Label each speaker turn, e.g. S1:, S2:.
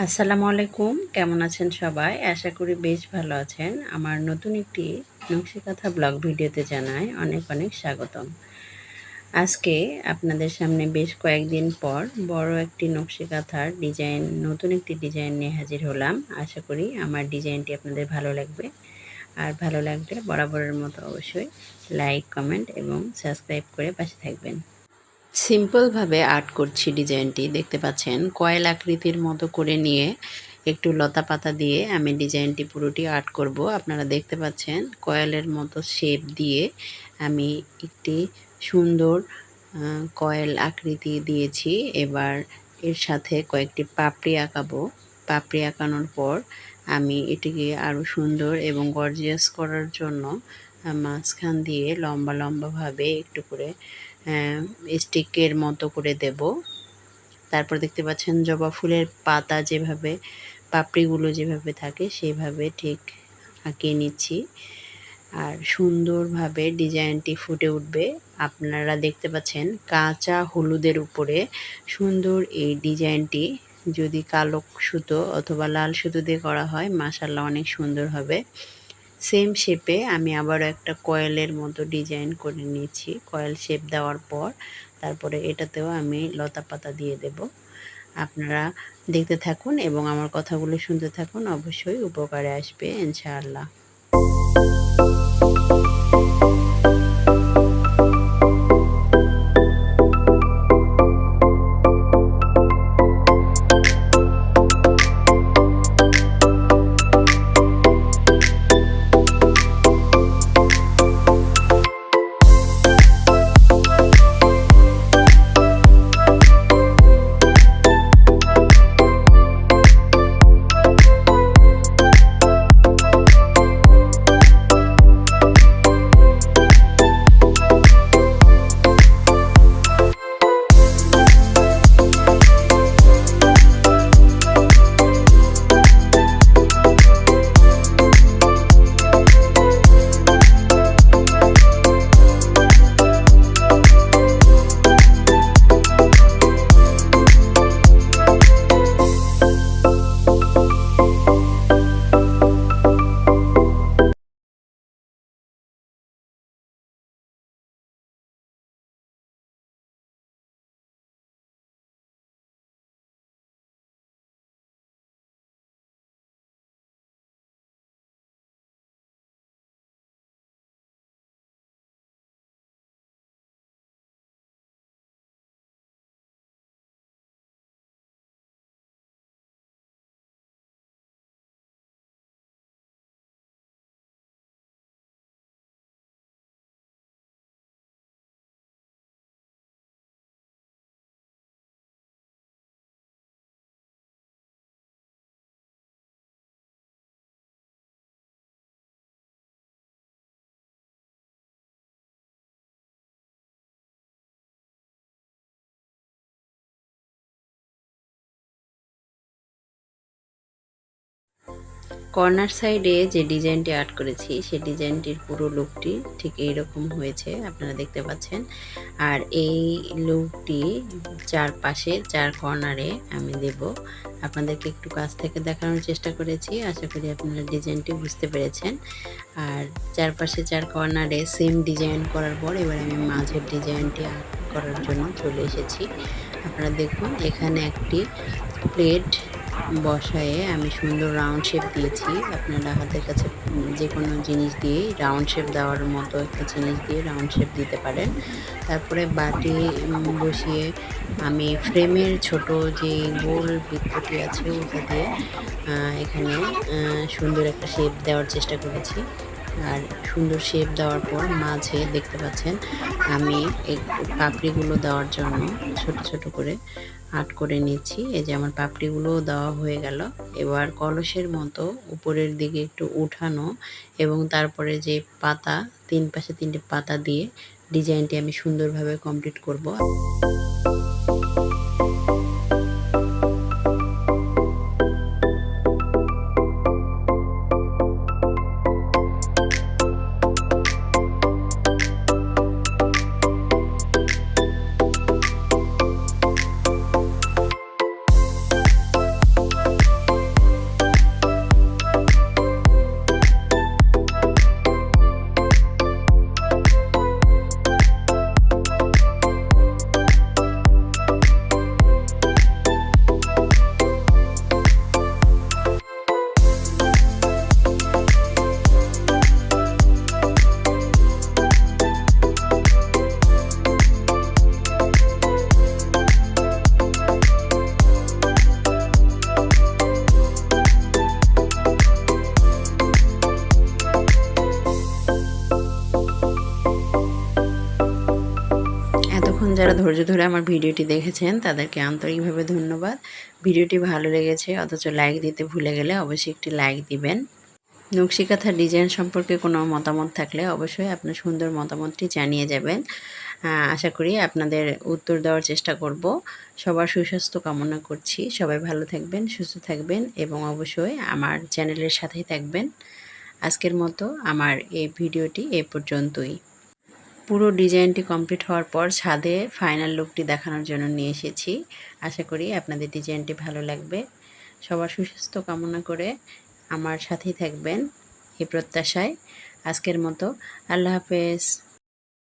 S1: আসসালামু আলাইকুম। কেমন আছেন সবাই? আশা করি বেশ ভালো আছেন। আমার নতুন একটি নকশিকাঁথা ব্লগ ভিডিওতে জানাই অনেক অনেক স্বাগতম। আজকে আপনাদের সামনে বেশ কয়েকদিন পর বড় একটি নকশিকাঁথার ডিজাইন, নতুন একটি ডিজাইন নিয়ে হাজির হলাম। আশা করি আমার ডিজাইনটি আপনাদের ভালো লাগবে। আর ভালো লাগলে বরাবরের মতো অবশ্যই লাইক, কমেন্ট এবং সাবস্ক্রাইব করে পাশে থাকবেন। সিম্পলভাবে আর্ট করছি ডিজাইনটি, দেখতে পাচ্ছেন কয়েল আকৃতির মতো করে নিয়ে একটু লতা পাতা দিয়ে আমি ডিজাইনটি পুরোটি আর্ট করব। আপনারা দেখতে পাচ্ছেন কয়েলের মতো শেপ দিয়ে আমি একটি সুন্দর কয়েল আকৃতি দিয়েছি। এবার এর সাথে কয়েকটি পাপড়ি আঁকাবো। পাপড়ি আঁকানোর পর আমি এটিকে আরও সুন্দর এবং গর্জিয়াস করার জন্য মাঝখান দিয়ে লম্বা লম্বাভাবে একটু করে স্টিকের মতো করে দেব। তারপর দেখতে পাচ্ছেন জবা ফুলের পাতা যেভাবে পাপড়িগুলো যেভাবে থাকে সেইভাবে ঠিক আঁকিয়ে নিচ্ছি। আর সুন্দরভাবে ডিজাইনটি ফুটে উঠবে। আপনারা দেখতে পাচ্ছেন কাঁচা হলুদের উপরে সুন্দর এই ডিজাইনটি যদি কালো সুতো অথবা লাল সুতো দিয়ে করা হয় মাশাআল্লাহ অনেক সুন্দর হবে। সেম শেপে আমি আবারও একটা কয়েলের মতো ডিজাইন করে নিয়েছি। কয়েল শেপ দেওয়ার পর তারপরে এটাতেও আমি লতা পাতা দিয়ে দেব। আপনারা দেখতে থাকুন এবং আমার কথাগুলো শুনতে থাকুন, অবশ্যই উপকারে আসবে ইনশাআল্লাহ। কর্নার সাইডে যে ডিজাইনটি আর্ট করেছি সেই ডিজাইনটির পুরো লুকটি ঠিক এইরকম হয়েছে, আপনারা দেখতে পাচ্ছেন। আর এই লুকটি চারপাশে চার কর্নারে আমি দেব। আপনাদেরকে একটু কাছ থেকে দেখানোর চেষ্টা করেছি, আশা করি আপনারা ডিজাইনটি বুঝতে পেরেছেন। আর চারপাশে চার কর্নারে সেম ডিজাইন করার পর এবার আমি মাঝের ডিজাইনটি আর্ট করার জন্য চলে এসেছি। আপনারা দেখুন এখানে একটি প্লেট বসায়ে আমি সুন্দর রাউন্ড শেপ দিয়েছি। আপনারা হাতের কাছে যে কোনো জিনিস দিয়েই রাউন্ড শেপ দেওয়ার মতো একটা জিনিস দিয়ে রাউন্ড শেপ দিতে পারেন। তারপরে বাটি বসিয়ে আমি ফ্রেমের ছোট যে গোল বৃত্তটি আছে ওটা দিয়ে এখানে সুন্দর একটা শেপ দেওয়ার চেষ্টা করেছি। আর সুন্দর শেপ দেওয়ার পর মাঝে দেখতে পাচ্ছেন আমি এই পাপড়িগুলো দেওয়ার জন্য ছোট ছোট করে আর্ট করে নিচ্ছি। এই যে আমার পাপড়িগুলোও দেওয়া হয়ে গেল। এবার কলসের মতো উপরের দিকে একটু উঠানো এবং তারপরে যে পাতা, তিন পাশে তিনটে পাতা দিয়ে ডিজাইনটি আমি সুন্দরভাবে কমপ্লিট করব। যারা ধৈর্য ধরে আমার ভিডিওটি দেখেছেন তাদেরকে আন্তরিকভাবে ধন্যবাদ। ভিডিওটি ভালো লেগেছে অথচ লাইক দিতে ভুলে গেলে অবশ্যই একটি লাইক দিবেন। নকশি কাঁথার ডিজাইন সম্পর্কে কোনো মতামত থাকলে অবশ্যই আপনার সুন্দর মতামতটি জানিয়ে যাবেন। আশা করি আপনাদের উত্তর দেওয়ার চেষ্টা করব। সবার সুস্বাস্থ্য কামনা করছি। সবাই ভালো থাকবেন, সুস্থ থাকবেন এবং অবশ্যই আমার চ্যানেলের সাথেই থাকবেন। আজকের মতো আমার এই ভিডিওটি এ পর্যন্তই। পুরো ডিজাইনটি কমপ্লিট হওয়ার পর ছাদে ফাইনাল লুকটি দেখানোর জন্য নিয়ে এসেছি। আশা করি আপনাদের ডিজাইনটি ভালো লাগবে। সবার সুস্বাস্থ্য কামনা করে আমার সাথেই থাকবেন এই প্রত্যাশায়। আজকের মতো আল্লাহ হাফেজ।